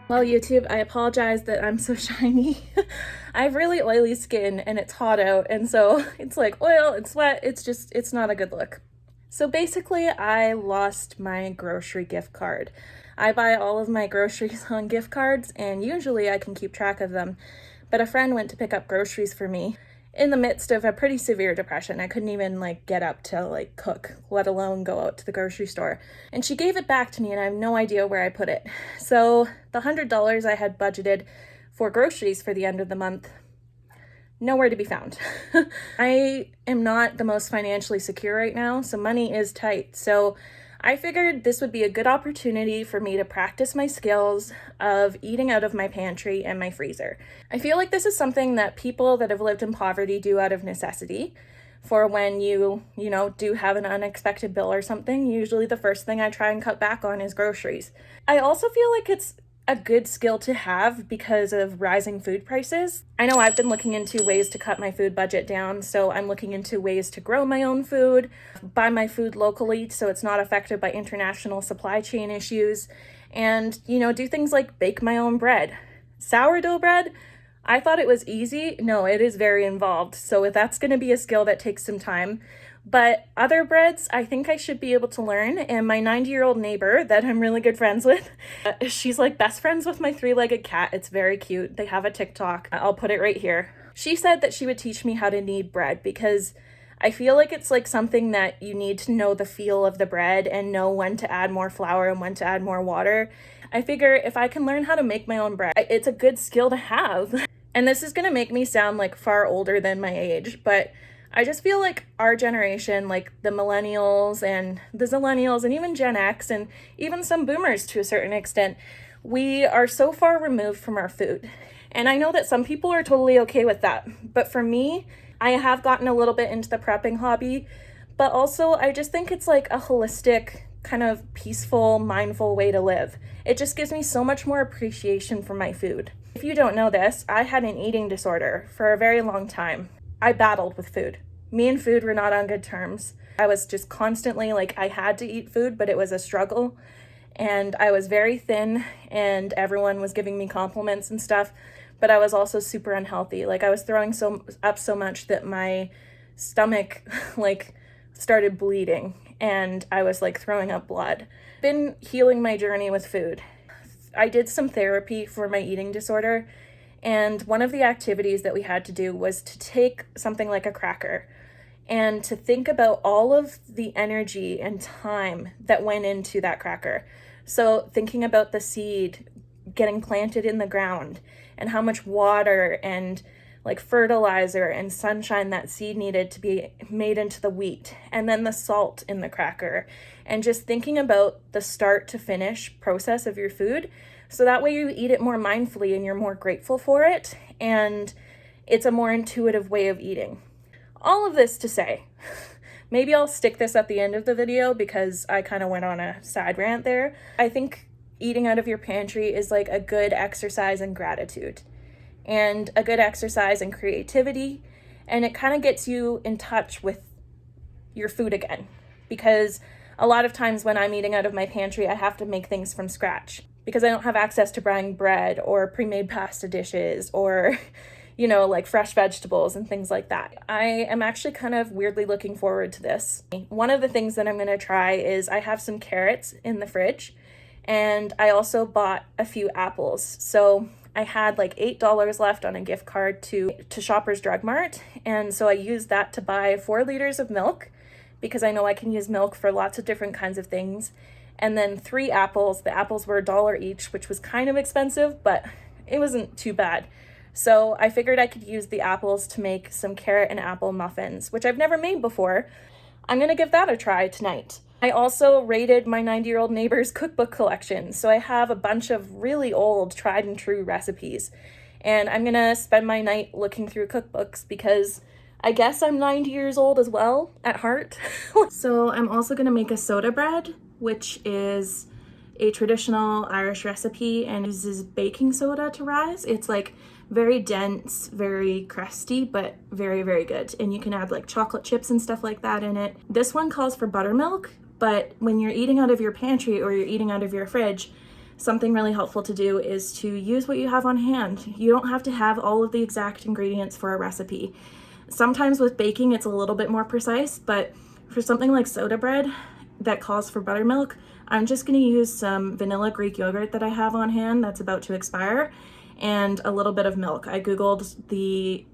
Well, YouTube, I apologize that I'm so shiny. I have really oily skin and it's hot out, and so it's like oil, it's wet, it's not a good look. So basically, I lost my grocery gift card. I buy all of my groceries on gift cards, and usually I can keep track of them. But a friend went to pick up groceries for me in the midst of a pretty severe depression. I couldn't even get up to cook, let alone go out to the grocery store. And she gave it back to me and I have no idea where I put it. So the $100 I had budgeted for groceries for the end of the month, nowhere to be found. I am not the most financially secure right now, so money is tight. So I figured this would be a good opportunity for me to practice my skills of eating out of my pantry and my freezer. I feel like this is something that people that have lived in poverty do out of necessity for when you do have an unexpected bill or something. Usually the first thing I try and cut back on is groceries. I also feel like it's a good skill to have because of rising food prices. I know I've been looking into ways to cut my food budget down, so I'm looking into ways to grow my own food, buy my food locally so it's not affected by international supply chain issues, and, do things like bake my own bread. Sourdough bread, I thought it was easy. No, it is very involved, so that's going to be a skill that takes some time. But other breads, I think I should be able to learn. And my 90-year-old neighbor that I'm really good friends with, she's like best friends with my 3-legged cat. It's very cute. They have a TikTok. I'll put it right here. She said that she would teach me how to knead bread because I feel like it's something that you need to know the feel of the bread and know when to add more flour and when to add more water. I figure if I can learn how to make my own bread, it's a good skill to have. And this is going to make me sound far older than my age, but I just feel like our generation, the millennials and the zillennials and even Gen X and even some boomers to a certain extent, we are so far removed from our food. And I know that some people are totally okay with that. But for me, I have gotten a little bit into the prepping hobby, but also I just think it's a holistic, kind of peaceful, mindful way to live. It just gives me so much more appreciation for my food. If you don't know this, I had an eating disorder for a very long time. I battled with food. Me and food were not on good terms. I was just constantly I had to eat food, but it was a struggle. And I was very thin and everyone was giving me compliments and stuff, but I was also super unhealthy. I was throwing up so much that my stomach started bleeding and I was throwing up blood. Been healing my journey with food. I did some therapy for my eating disorder, and one of the activities that we had to do was to take something like a cracker and to think about all of the energy and time that went into that cracker. So thinking about the seed getting planted in the ground and how much water and fertilizer and sunshine that seed needed to be made into the wheat, and then the salt in the cracker, and just thinking about the start to finish process of your food. So that way you eat it more mindfully and you're more grateful for it, and it's a more intuitive way of eating. All of this to say, maybe I'll stick this at the end of the video because I kind of went on a side rant there. I think eating out of your pantry is a good exercise in gratitude and a good exercise in creativity, and it kind of gets you in touch with your food again, because a lot of times when I'm eating out of my pantry, I have to make things from scratch because I don't have access to buying bread or pre-made pasta dishes or fresh vegetables and things like that. I am actually kind of weirdly looking forward to this. One of the things that I'm going to try is I have some carrots in the fridge, and I also bought a few apples. So I had $8 left on a gift card to Shoppers Drug Mart, and so I used that to buy 4 liters of milk because I know I can use milk for lots of different kinds of things, and then 3 apples. The apples were $1 each, which was kind of expensive, but it wasn't too bad. So I figured I could use the apples to make some carrot and apple muffins, which I've never made before. I'm gonna give that a try tonight. I also raided my 90-year-old neighbor's cookbook collection, so I have a bunch of really old, tried and true recipes. And I'm gonna spend my night looking through cookbooks because I guess I'm 90 years old as well, at heart. So I'm also gonna make a soda bread, which is a traditional Irish recipe and uses baking soda to rise. It's very dense, very crusty, but very, very good. And you can add chocolate chips and stuff like that in it. This one calls for buttermilk, but when you're eating out of your pantry or you're eating out of your fridge, something really helpful to do is to use what you have on hand. You don't have to have all of the exact ingredients for a recipe. Sometimes with baking it's a little bit more precise, but for something like soda bread that calls for buttermilk, I'm just going to use some vanilla Greek yogurt that I have on hand that's about to expire and a little bit of milk. I googled the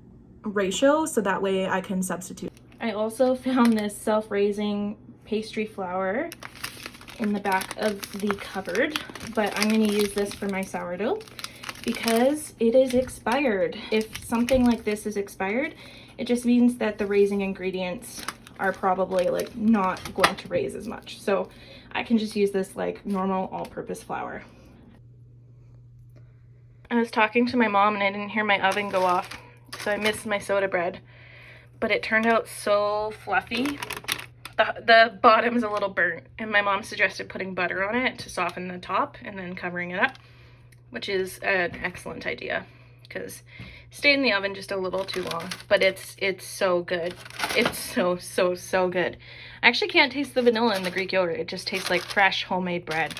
ratio so that way I can substitute. I also found this self-raising pastry flour in the back of the cupboard, but I'm going to use this for my sourdough because it is expired. If something like this is expired, it just means that the raising ingredients are probably like not going to raise as much. So I can just use this like normal all-purpose flour. I was talking to my mom and I didn't hear my oven go off, so I missed my soda bread, but it turned out so fluffy. The bottom's a little burnt, and my mom suggested putting butter on it to soften the top and then covering it up, which is an excellent idea because it stayed in the oven just a little too long, but it's so good. It's so good. I actually can't taste the vanilla in the Greek yogurt. It just tastes like fresh homemade bread.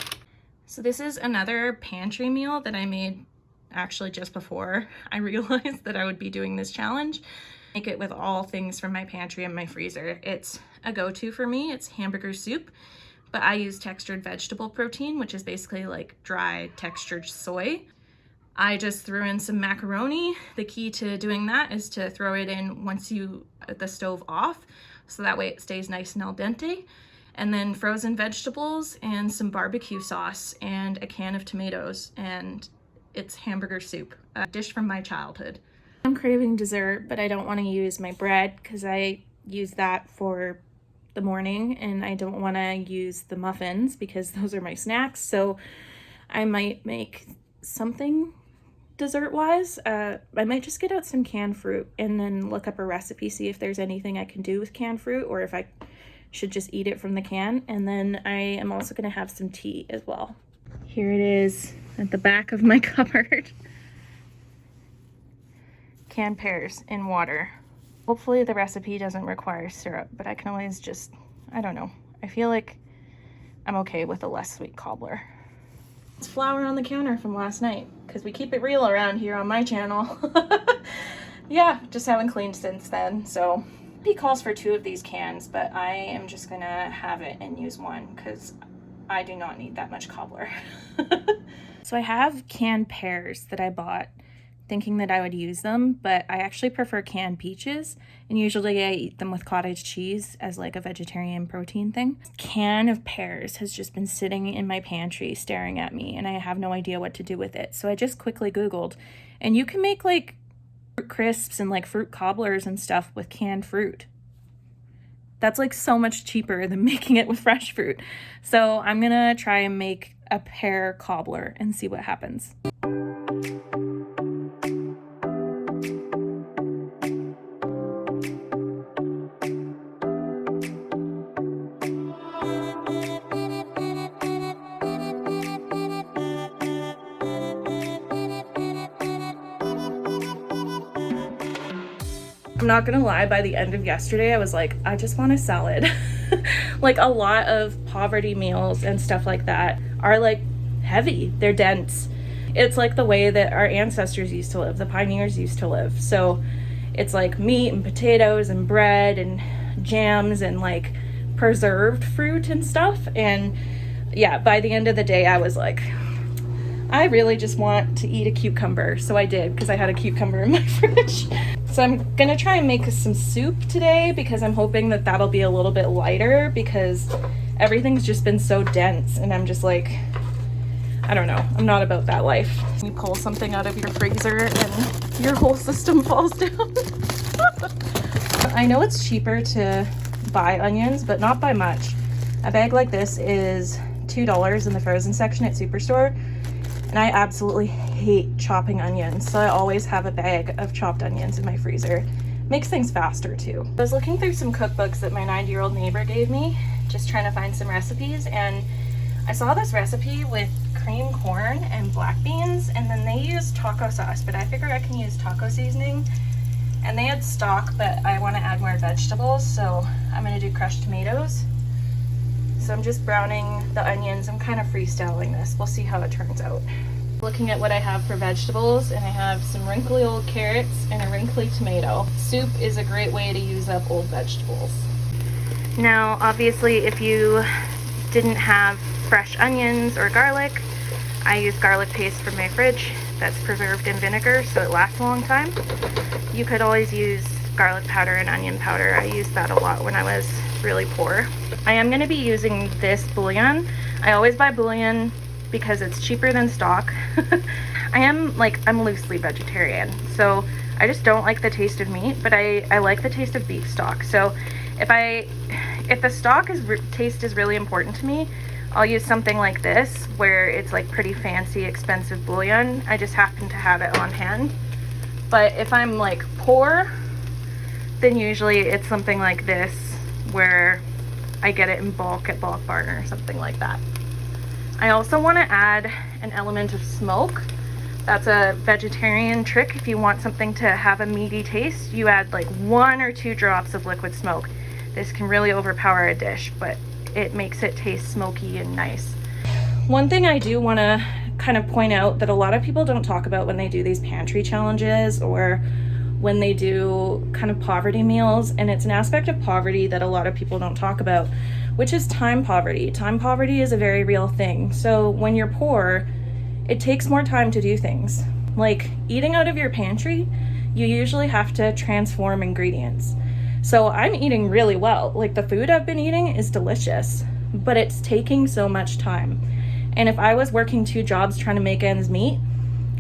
So this is another pantry meal that I made actually just before I realized that I would be doing this challenge. Make it with all things from my pantry and my freezer. It's a go-to for me. It's hamburger soup, but I use textured vegetable protein, which is basically like dry textured soy. I just threw in some macaroni. The key to doing that is to throw it in once you get the stove off, so that way it stays nice and al dente. And then frozen vegetables and some barbecue sauce and a can of tomatoes, and it's hamburger soup, a dish from my childhood. I'm craving dessert, but I don't want to use my bread because I use that for the morning, and I don't want to use the muffins because those are my snacks. So I might make something dessert-wise. I might just get out some canned fruit and then look up a recipe, see if there's anything I can do with canned fruit or if I should just eat it from the can. And then I am also going to have some tea as well. Here it is at the back of my cupboard. Canned pears in water. Hopefully the recipe doesn't require syrup, but I can always just, I don't know. I feel like I'm okay with a less sweet cobbler. It's flour on the counter from last night because we keep it real around here on my channel. Yeah, just haven't cleaned since then. So he calls for 2 of these cans, but I am just gonna have it and use one because I do not need that much cobbler. So I have canned pears that I bought thinking that I would use them, but I actually prefer canned peaches, and usually I eat them with cottage cheese as like a vegetarian protein thing. Can of pears has just been sitting in my pantry staring at me, and I have no idea what to do with it. So I just quickly Googled, and you can make like fruit crisps and like fruit cobblers and stuff with canned fruit. That's like so much cheaper than making it with fresh fruit. So I'm gonna try and make a pear cobbler and see what happens. I'm not gonna lie, by the end of yesterday, I was like, I just want a salad. Like a lot of poverty meals and stuff like that are like heavy, they're dense. It's like the way that our ancestors used to live, the pioneers used to live. So it's like meat and potatoes and bread and jams and like preserved fruit and stuff. And yeah, by the end of the day, I was like, I really just want to eat a cucumber. So I did, because I had a cucumber in my fridge. So I'm gonna try and make some soup today because I'm hoping that that'll be a little bit lighter because everything's just been so dense and I'm just like, I don't know, I'm not about that life. You pull something out of your freezer and your whole system falls down. I know it's cheaper to buy onions, but not by much. A bag like this is $2 in the frozen section at Superstore. And I absolutely hate chopping onions, so I always have a bag of chopped onions in my freezer. Makes things faster too. I was looking through some cookbooks that my 90-year-old neighbor gave me, just trying to find some recipes, and I saw this recipe with cream corn and black beans, and then they used taco sauce, but I figured I can use taco seasoning. And they had stock, but I want to add more vegetables, so I'm going to do crushed tomatoes. So I'm just browning the onions. I'm kind of freestyling this. We'll see how it turns out. Looking at what I have for vegetables, and I have some wrinkly old carrots and a wrinkly tomato. Soup is a great way to use up old vegetables. Now, obviously, if you didn't have fresh onions or garlic, I use garlic paste from my fridge that's preserved in vinegar so it lasts a long time. You could always use garlic powder and onion powder. I used that a lot when I was really poor. I am going to be using this bouillon. I always buy bouillon because it's cheaper than stock. I'm loosely vegetarian, so I just don't like the taste of meat, but I like the taste of beef stock. So if the stock taste is really important to me, I'll use something like this where it's like pretty fancy, expensive bouillon. I just happen to have it on hand. But if I'm like poor, then usually it's something like this where I get it in bulk at Bulk Barn or something like that. I also want to add an element of smoke. That's a vegetarian trick. If you want something to have a meaty taste, you add like 1 or 2 drops of liquid smoke. This can really overpower a dish, but it makes it taste smoky and nice. One thing I do want to kind of point out that a lot of people don't talk about when they do these pantry challenges or when they do kind of poverty meals, and it's an aspect of poverty that a lot of people don't talk about, which is time poverty. Time poverty is a very real thing. So when you're poor, it takes more time to do things. Like eating out of your pantry, you usually have to transform ingredients. So I'm eating really well. Like the food I've been eating is delicious, but it's taking so much time. And if I was working 2 jobs trying to make ends meet,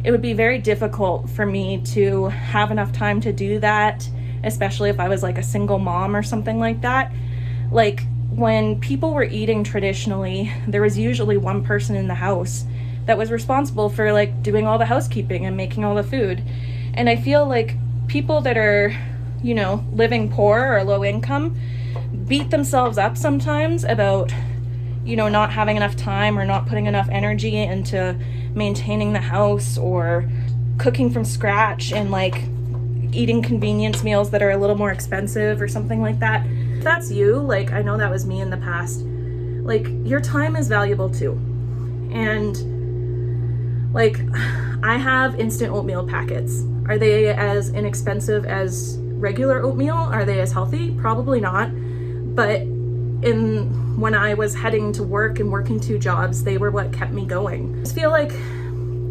it would be very difficult for me to have enough time to do that, especially if I was like a single mom or something like that. Like when people were eating traditionally, there was usually one person in the house that was responsible for like doing all the housekeeping and making all the food. And I feel like people that are, you know, living poor or low income beat themselves up sometimes about, you know, not having enough time or not putting enough energy into maintaining the house or cooking from scratch and like eating convenience meals that are a little more expensive or something like that. If that's you, like I know that was me in the past, like your time is valuable too. And like I have instant oatmeal packets. Are they as inexpensive as regular oatmeal? Are they as healthy? Probably not. But when I was heading to work and working 2 jobs, they were what kept me going. I just feel like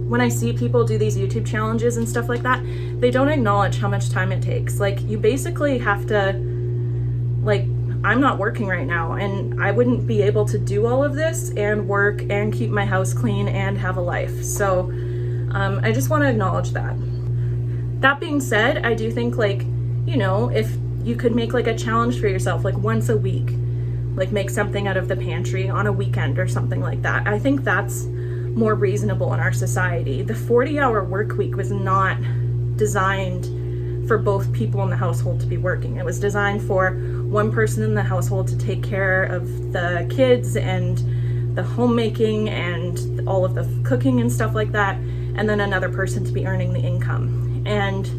when I see people do these YouTube challenges and stuff like that, they don't acknowledge how much time it takes. Like you basically have to, like, I'm not working right now and I wouldn't be able to do all of this and work and keep my house clean and have a life. So I just want to acknowledge that. That being said, I do think, like, you know, if you could make like a challenge for yourself, like once a week, like make something out of the pantry on a weekend or something like that. I think that's more reasonable in our society. The 40-hour work week was not designed for both people in the household to be working. It was designed for one person in the household to take care of the kids and the homemaking and all of the cooking and stuff like that, and then another person to be earning the income. And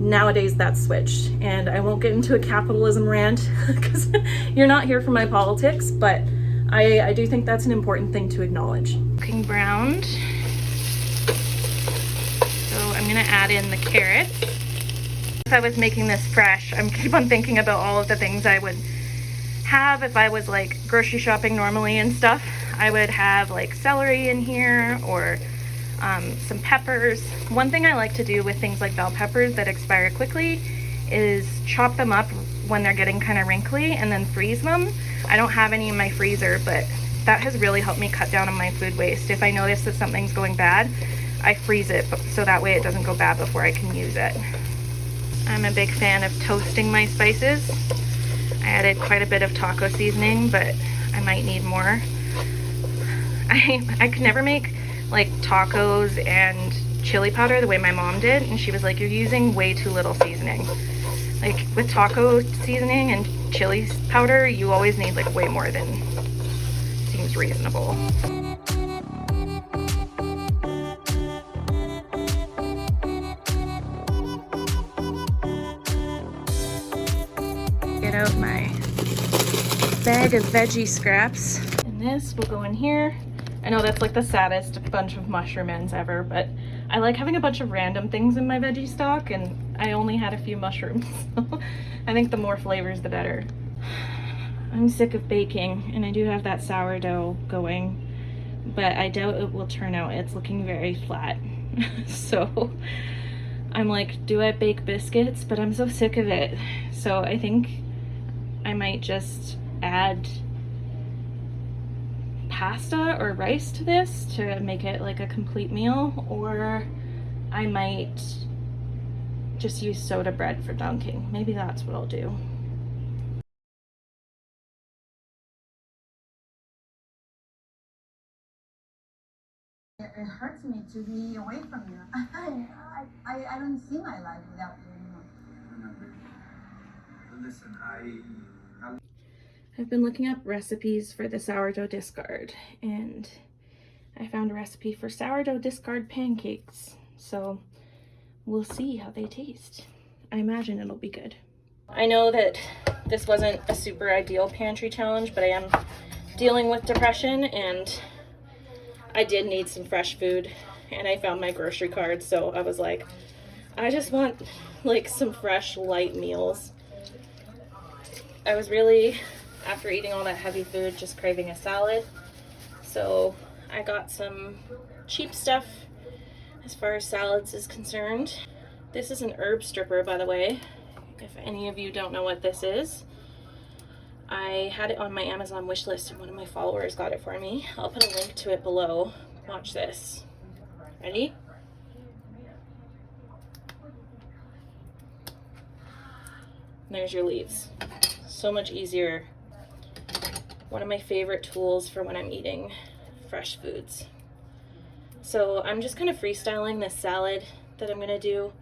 nowadays that's switched, and I won't get into a capitalism rant because you're not here for my politics, but I do think that's an important thing to acknowledge. Cooking browned, so I'm gonna add in the carrots. If I was making this fresh, I keep on thinking about all of the things I would have if I was like grocery shopping normally and stuff. I would have like celery in here or some peppers. One thing I like to do with things like bell peppers that expire quickly is chop them up when they're getting kind of wrinkly and then freeze them. I don't have any in my freezer, but that has really helped me cut down on my food waste. If I notice that something's going bad, I freeze it so that way it doesn't go bad before I can use it. I'm a big fan of toasting my spices. I added quite a bit of taco seasoning, but I might need more. I could never make like tacos and chili powder the way my mom did, and she was like, you're using way too little seasoning. Like with taco seasoning and chili powder, you always need like way more than seems reasonable. Get out my bag of veggie scraps. And this will go in here. I know that's like the saddest bunch of mushroom ends ever, but I like having a bunch of random things in my veggie stock, and I only had a few mushrooms. So I think the more flavors, the better. I'm sick of baking, and I do have that sourdough going, but I doubt it will turn out. It's looking very flat. So I'm like, do I bake biscuits? But I'm so sick of it. So I think I might just add pasta or rice to this to make it like a complete meal, or I might just use soda bread for dunking. Maybe that's what I'll do. It hurts me to be away from you. I don't see my life without you anymore. Listen, I've been looking up recipes for the sourdough discard, and I found a recipe for sourdough discard pancakes. So we'll see how they taste. I imagine it'll be good. I know that this wasn't a super ideal pantry challenge, but I am dealing with depression, and I did need some fresh food, and I found my grocery card, so I was like, I just want like some fresh light meals. I was really, after eating all that heavy food, just craving a salad. So I got some cheap stuff as far as salads is concerned. This is an herb stripper, by the way, if any of you don't know what this is. I had it on my Amazon wish list, and one of my followers got it for me. I'll put a link to it below. Watch this. Ready? And there's your leaves. So much easier. One of my favorite tools for when I'm eating fresh foods. So I'm just kind of freestyling this salad that I'm gonna do.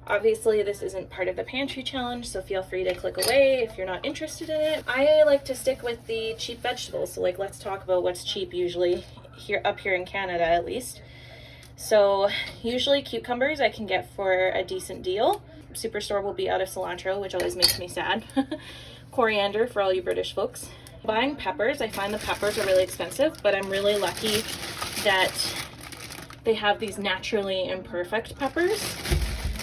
Obviously, this isn't part of the pantry challenge, so feel free to click away if you're not interested in it. I like to stick with the cheap vegetables, so like let's talk about what's cheap usually, up here in Canada at least. So usually cucumbers I can get for a decent deal. Superstore will be out of cilantro, which always makes me sad. Coriander for all you British folks. Buying peppers, I find the peppers are really expensive, but I'm really lucky that they have these naturally imperfect peppers.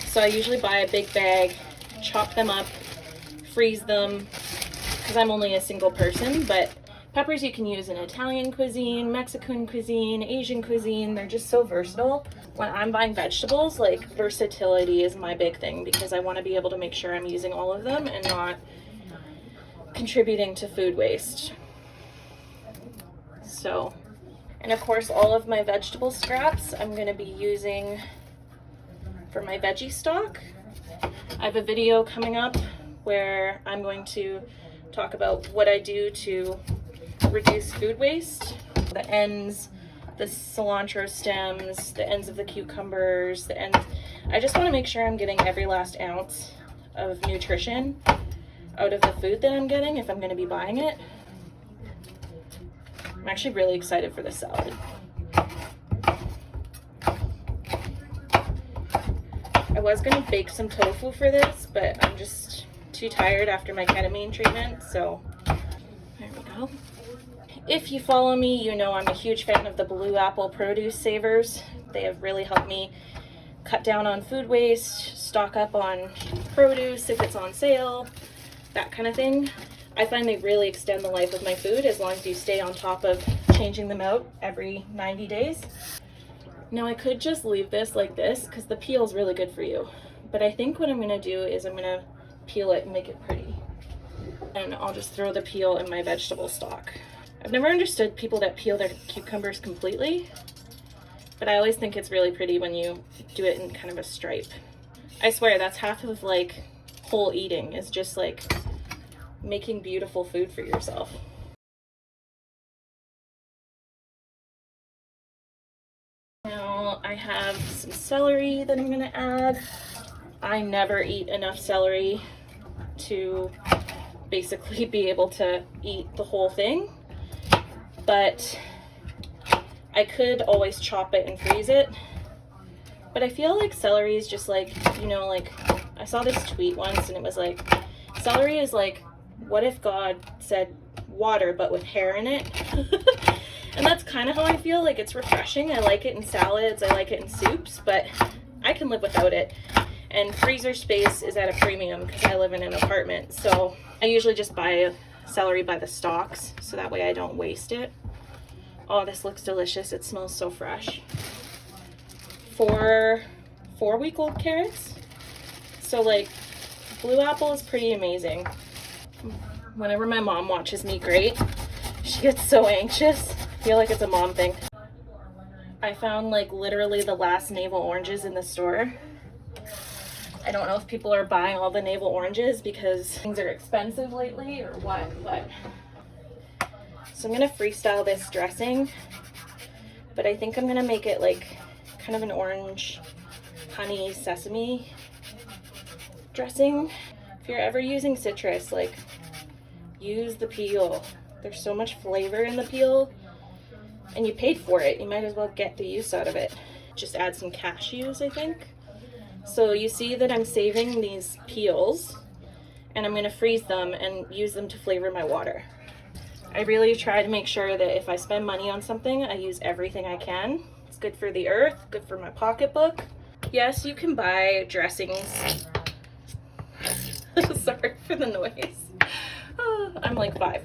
So I usually buy a big bag, chop them up, freeze them, because I'm only a single person, but peppers you can use in Italian cuisine, Mexican cuisine, Asian cuisine. They're just so versatile. When I'm buying vegetables, like, versatility is my big thing, because I want to be able to make sure I'm using all of them and not contributing to food waste. So, and of course all of my vegetable scraps I'm going to be using for my veggie stock. I have a video coming up where I'm going to talk about what I do to reduce food waste. The ends, the cilantro stems, the ends of the cucumbers, the ends. I just want to make sure I'm getting every last ounce of nutrition out of the food that I'm getting if I'm going to be buying it. I'm actually really excited for this salad. I was going to bake some tofu for this, but I'm just too tired after my ketamine treatment, so there we go. If you follow me, you know I'm a huge fan of the Blue Apple produce savers. They have really helped me cut down on food waste, stock up on produce if it's on sale, that kind of thing. I find they really extend the life of my food as long as you stay on top of changing them out every 90 days. Now I could just leave this like this because the peel is really good for you. But I think what I'm gonna do is I'm gonna peel it and make it pretty. And I'll just throw the peel in my vegetable stock. I've never understood people that peel their cucumbers completely, but I always think it's really pretty when you do it in kind of a stripe. I swear that's half of like whole eating, is just like making beautiful food for yourself. Now I have some celery that I'm gonna add. I never eat enough celery to basically be able to eat the whole thing, but I could always chop it and freeze it. But I feel like celery is just like, you know, like I saw this tweet once and it was like, celery is like, what if God said water but with hair in it. And that's kind of how I feel. Like, it's refreshing. I like it in salads, I like it in soups, but I can live without it. And freezer space is at a premium because I live in an apartment, so I usually just buy celery by the stalks so that way I don't waste it. Oh, this looks delicious. It smells so fresh. 4-week-old carrots. So like, blue apple is pretty amazing. Whenever my mom watches me grate, she gets so anxious. I feel like it's a mom thing. I found like literally the last navel oranges in the store. I don't know if people are buying all the navel oranges because things are expensive lately or what, but so I'm gonna freestyle this dressing, but I think I'm gonna make it like kind of an orange honey sesame dressing. If you're ever using citrus, like, use the peel. There's so much flavor in the peel and you paid for it. You might as well get the use out of it. Just add some cashews, I think. So you see that I'm saving these peels and I'm gonna freeze them and use them to flavor my water. I really try to make sure that if I spend money on something, I use everything I can. It's good for the earth, good for my pocketbook. Yes, you can buy dressings. Sorry for the noise. I'm like 5.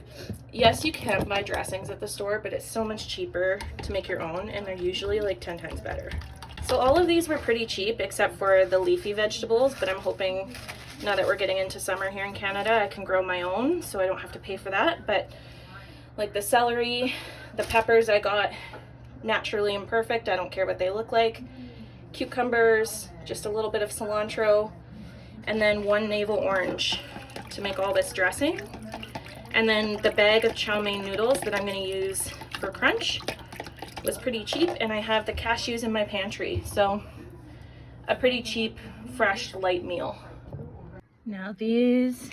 Yes, you can buy dressings at the store, but it's so much cheaper to make your own and they're usually like 10 times better. So all of these were pretty cheap except for the leafy vegetables, but I'm hoping now that we're getting into summer here in Canada, I can grow my own so I don't have to pay for that. But like the celery, the peppers I got naturally imperfect. I don't care what they look like. Cucumbers, just a little bit of cilantro, and then 1 navel orange to make all this dressing. And then the bag of chow mein noodles that I'm going to use for crunch was pretty cheap, and I have the cashews in my pantry, so a pretty cheap, fresh, light meal. Now these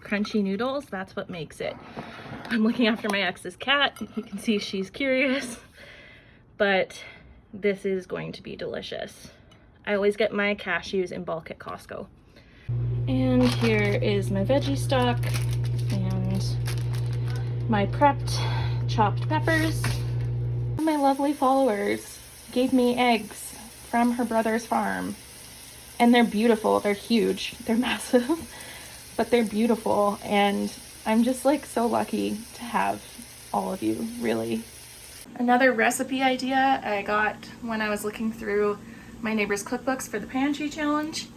crunchy noodles, that's what makes it. I'm looking after my ex's cat. You can see she's curious, but this is going to be delicious. I always get my cashews in bulk at Costco. And here is my veggie stock and my prepped chopped peppers. My lovely followers gave me eggs from her brother's farm, and they're beautiful. They're huge, they're massive, but they're beautiful, and I'm just like so lucky to have all of you, really. Another recipe idea I got when I was looking through my neighbor's cookbooks for the Pantry challenge.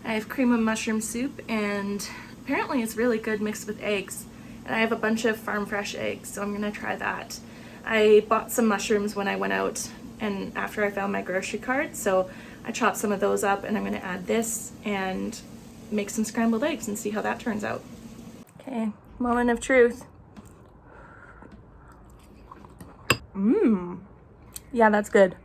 I have cream of mushroom soup, and apparently it's really good mixed with eggs, and I have a bunch of farm fresh eggs, so I'm gonna try that. I bought some mushrooms when I went out and after I found my grocery cart, so I chopped some of those up, and I'm gonna add this and make some scrambled eggs and see how that turns out. Okay, moment of truth. Yeah, that's good.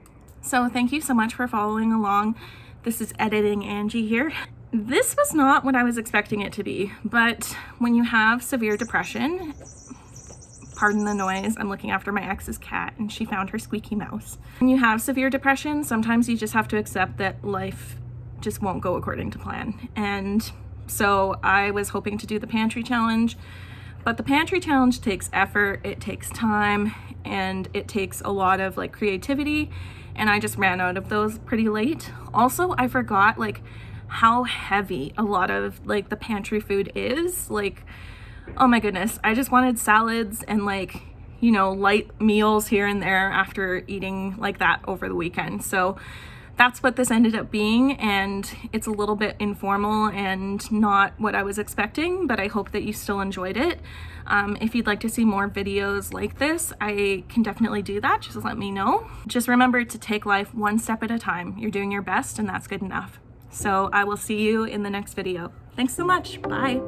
So thank you so much for following along. This is Editing Angie here. This was not what I was expecting it to be, but when you have severe depression, pardon the noise, I'm looking after my ex's cat and she found her squeaky mouse. When you have severe depression, sometimes you just have to accept that life just won't go according to plan. And so I was hoping to do the Pantry challenge, but the Pantry challenge takes effort, it takes time, and it takes a lot of like creativity, and I just ran out of those pretty late. Also, I forgot like how heavy a lot of like the pantry food is. Like, oh my goodness, I just wanted salads and like, you know, light meals here and there after eating like that over the weekend. So that's what this ended up being, and it's a little bit informal and not what I was expecting, but I hope that you still enjoyed it. If you'd like to see more videos like this, I can definitely do that. Just let me know. Just remember to take life one step at a time. You're doing your best, and that's good enough. So I will see you in the next video. Thanks so much. Bye.